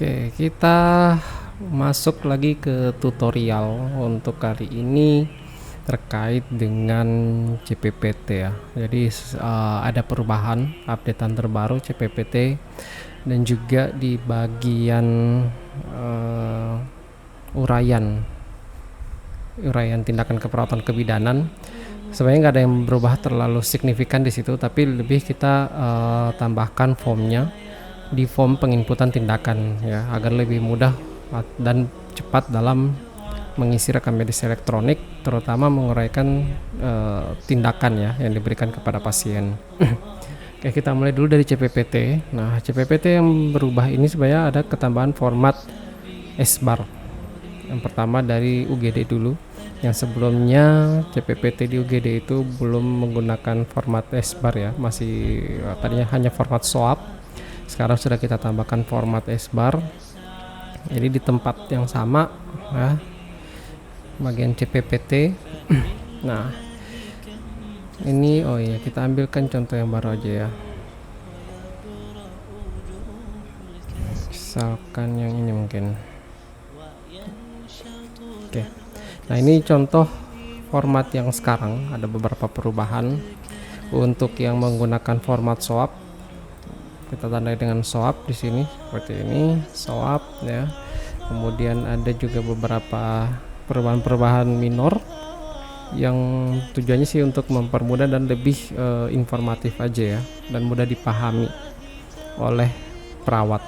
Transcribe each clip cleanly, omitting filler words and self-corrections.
Oke, kita masuk lagi ke tutorial untuk kali ini terkait dengan CPPT ya. Jadi ada perubahan, updatean terbaru CPPT dan juga di bagian uraian tindakan keperawatan kebidanan. Sebenarnya nggak ada yang berubah terlalu signifikan di situ, tapi lebih kita tambahkan formnya di form penginputan tindakan ya, agar lebih mudah dan cepat dalam mengisi rekam medis elektronik, terutama menguraikan tindakan ya yang diberikan kepada pasien. Oke, kita mulai dulu dari CPPT. Nah, CPPT yang berubah ini sebenarnya ada ketambahan format SBAR. Yang pertama dari UGD dulu. Yang sebelumnya CPPT di UGD itu belum menggunakan format SBAR ya, masih tadinya hanya format SOAP. Sekarang sudah kita tambahkan format SBAR. Jadi di tempat yang sama ya, bagian CPPT. Nah, ini kita ambilkan contoh yang baru aja ya. Misalkan yang ini mungkin. Oke. Nah, ini contoh format yang sekarang ada beberapa perubahan. Untuk yang menggunakan format SOAP, kita tandai dengan SOAP di sini seperti ini, SOAP ya. Kemudian ada juga beberapa perubahan-perubahan minor yang tujuannya sih untuk mempermudah dan lebih informatif aja ya, dan mudah dipahami oleh perawat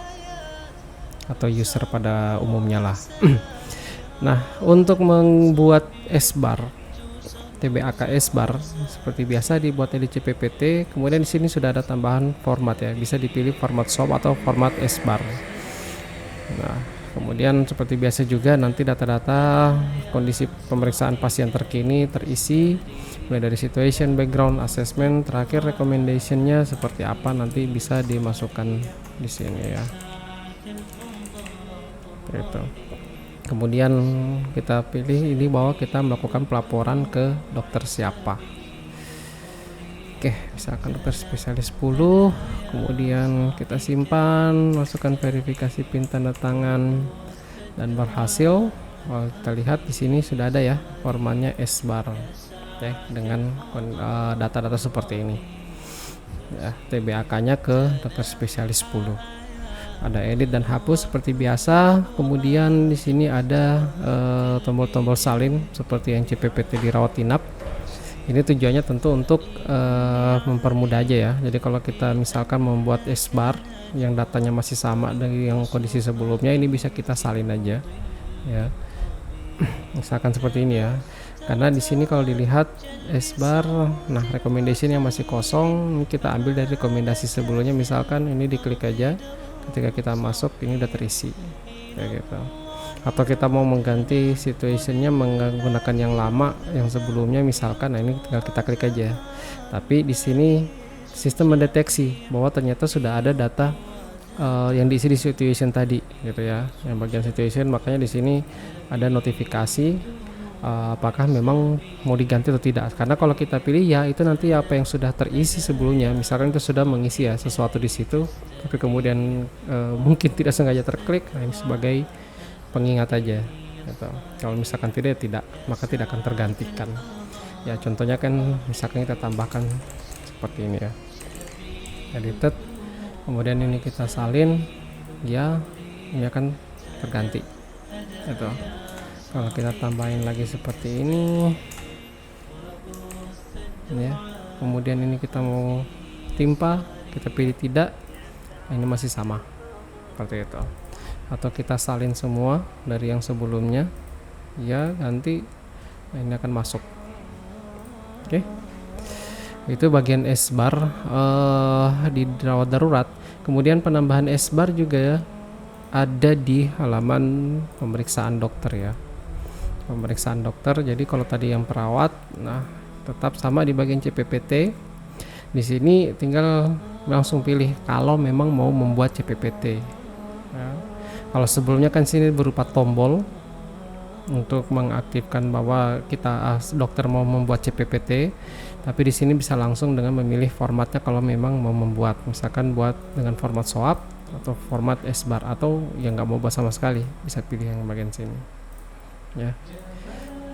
atau user pada umumnya lah. Nah, untuk membuat SBAR, TBAK SBAR seperti biasa dibuat di CPPT. Kemudian di sini sudah ada tambahan format ya, bisa dipilih format SOAP atau format SBAR. Nah, kemudian seperti biasa juga nanti data-data kondisi pemeriksaan pasien terkini terisi, mulai dari situation, background, assessment, terakhir recommendationnya seperti apa nanti bisa dimasukkan di sini ya. Gitu. Kemudian kita pilih ini bahwa kita melakukan pelaporan ke dokter siapa. Oke, misalkan dokter spesialis 10, kemudian kita simpan, masukkan verifikasi PIN tanda tangan dan berhasil. Kita lihat di sini sudah ada ya formatnya SBAR ya, dengan data-data seperti ini. Ya, TBAK-nya ke dokter spesialis 10. Ada edit dan hapus seperti biasa. Kemudian di sini ada tombol-tombol salin seperti yang CPPT di rawat inap. Ini tujuannya tentu untuk mempermudah aja ya. Jadi kalau kita misalkan membuat SBAR yang datanya masih sama dengan yang kondisi sebelumnya, ini bisa kita salin aja ya. Misalkan seperti ini ya. Karena di sini kalau dilihat SBAR, nah recommendation yang masih kosong, kita ambil dari rekomendasi sebelumnya. Misalkan ini diklik aja. Ketika kita masuk ini udah terisi kayak gitu. Atau kita mau mengganti situationnya menggunakan yang lama yang sebelumnya misalkan, nah ini tinggal kita klik aja. Tapi di sini sistem mendeteksi bahwa ternyata sudah ada data yang diisi di situation tadi gitu ya, yang bagian situation. Makanya di sini ada notifikasi apakah memang mau diganti atau tidak. Karena kalau kita pilih ya, itu nanti apa yang sudah terisi sebelumnya, misalkan itu sudah mengisi ya sesuatu di situ, tapi kemudian mungkin tidak sengaja terklik, nah ini sebagai pengingat aja gitu. Kalau misalkan tidak, maka tidak akan tergantikan ya. Contohnya kan misalkan kita tambahkan seperti ini ya, edited, kemudian ini kita salin ya, ini akan terganti gitu. Kalau kita tambahin lagi seperti ini ya, kemudian ini kita mau timpa, kita pilih tidak, nah ini masih sama seperti itu. Atau kita salin semua dari yang sebelumnya ya, nanti ini akan masuk. Oke, itu bagian SBAR di rawat darurat. Kemudian penambahan SBAR juga ada di halaman pemeriksaan dokter ya, pemeriksaan dokter. Jadi kalau tadi yang perawat, nah tetap sama di bagian CPPT. Di sini tinggal langsung pilih kalau memang mau membuat CPPT ya. Kalau sebelumnya kan sini berupa tombol untuk mengaktifkan bahwa kita dokter mau membuat CPPT, tapi di sini bisa langsung dengan memilih formatnya kalau memang mau membuat, misalkan buat dengan format SOAP atau format S-bar, atau yang nggak mau bahas sama sekali bisa pilih yang bagian sini ya.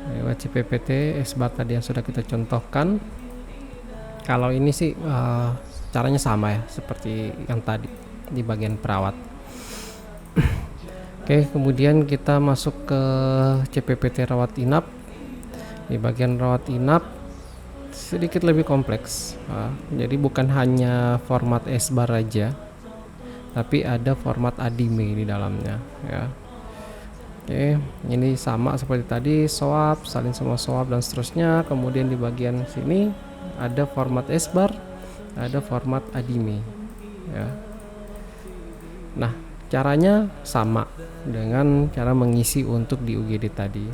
Lewat CPPT S-bar tadi yang sudah kita contohkan. Kalau ini sih caranya sama ya seperti yang tadi di bagian perawat. Oke, kemudian kita masuk ke CPPT rawat inap. Di bagian rawat inap sedikit lebih kompleks. Jadi bukan hanya format S-bar aja, tapi ada format ADIME di dalamnya ya. Oke, ini sama seperti tadi, SOAP, salin semua SOAP dan seterusnya. Kemudian di bagian sini ada format S-bar, ada format ADIME ya. Nah, caranya sama dengan cara mengisi untuk di UGD tadi.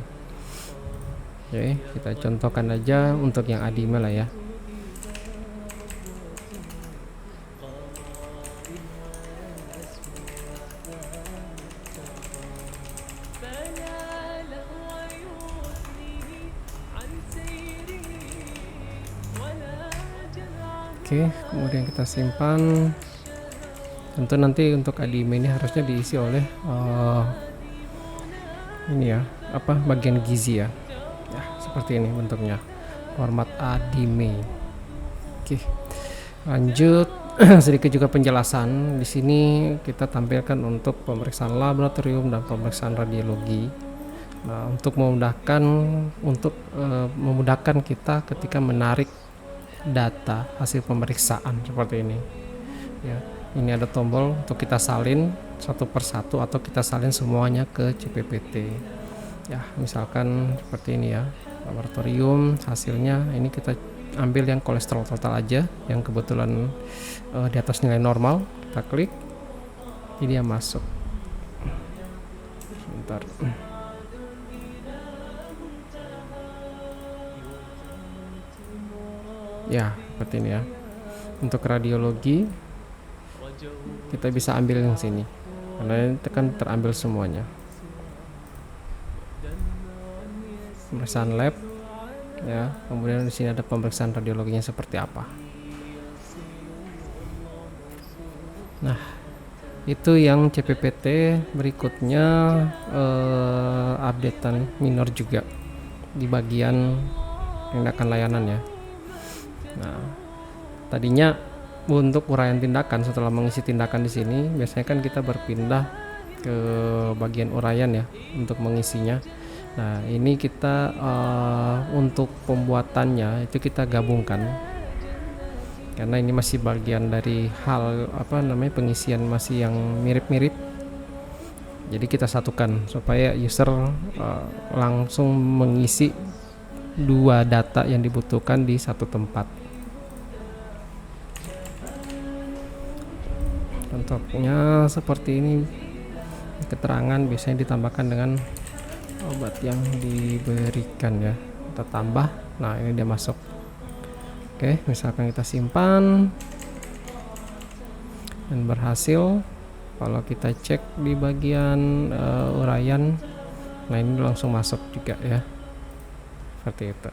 Oke, kita contohkan aja untuk yang ADIME lah ya. Oke, kemudian kita simpan. Tentu nanti untuk ADIME ini harusnya diisi oleh ini ya, bagian gizi ya. Ya, seperti ini bentuknya, format ADIME. Oke, lanjut. Sedikit juga penjelasan. Di sini kita tampilkan untuk pemeriksaan laboratorium dan pemeriksaan radiologi. Nah, untuk memudahkan kita ketika menarik data hasil pemeriksaan seperti ini ya. Ini ada tombol untuk kita salin satu persatu atau kita salin semuanya ke CPPT ya. Misalkan seperti ini ya, laboratorium hasilnya ini kita ambil yang kolesterol total aja yang kebetulan di atas nilai normal, kita klik, ini yang masuk. Sebentar. Ya, seperti ini ya. Untuk radiologi kita bisa ambil yang sini karena itu kan terambil semuanya. Pemeriksaan lab ya, kemudian di sini ada pemeriksaan radiologinya seperti apa. Nah, itu yang CPPT. Berikutnya updatean minor juga di bagian tindakan layanan ya. Nah, tadinya untuk uraian tindakan, setelah mengisi tindakan di sini, biasanya kan kita berpindah ke bagian uraian ya untuk mengisinya. Nah, ini kita untuk pembuatannya itu kita gabungkan karena ini masih bagian dari hal pengisian masih yang mirip-mirip. Jadi kita satukan supaya user langsung mengisi dua data yang dibutuhkan di satu tempat. Contohnya seperti ini, keterangan biasanya ditambahkan dengan obat yang diberikan ya, kita tambah. Nah, ini dia masuk. Oke, misalkan kita simpan dan berhasil. Kalau kita cek di bagian uraian, nah ini langsung masuk juga ya, seperti itu.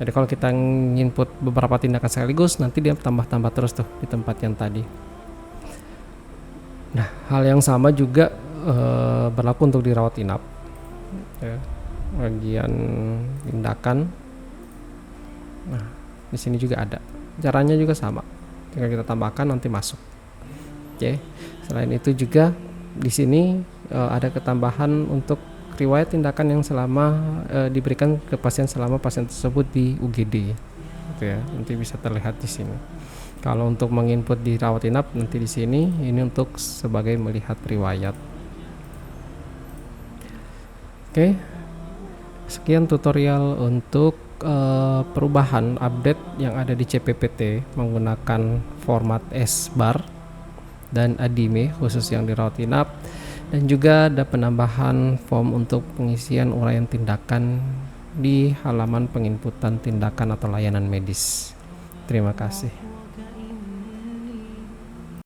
Jadi kalau kita input beberapa tindakan sekaligus, nanti dia tambah-tambah terus tuh di tempat yang tadi. Nah, hal yang sama juga berlaku untuk dirawat inap ya, bagian tindakan. Nah, di sini juga ada, caranya juga sama, tinggal kita tambahkan nanti masuk. Oke, selain itu juga di sini ada ketambahan untuk riwayat tindakan yang diberikan ke pasien selama pasien tersebut di UGD gitu ya, nanti bisa terlihat di sini. Kalau untuk menginput di rawat inap nanti di sini, ini untuk sebagai melihat riwayat. Oke, sekian tutorial untuk perubahan update yang ada di CPPT menggunakan format S-bar dan ADIME khusus yang di rawat inap, dan juga ada penambahan form untuk pengisian uraian tindakan di halaman penginputan tindakan atau layanan medis. Terima kasih.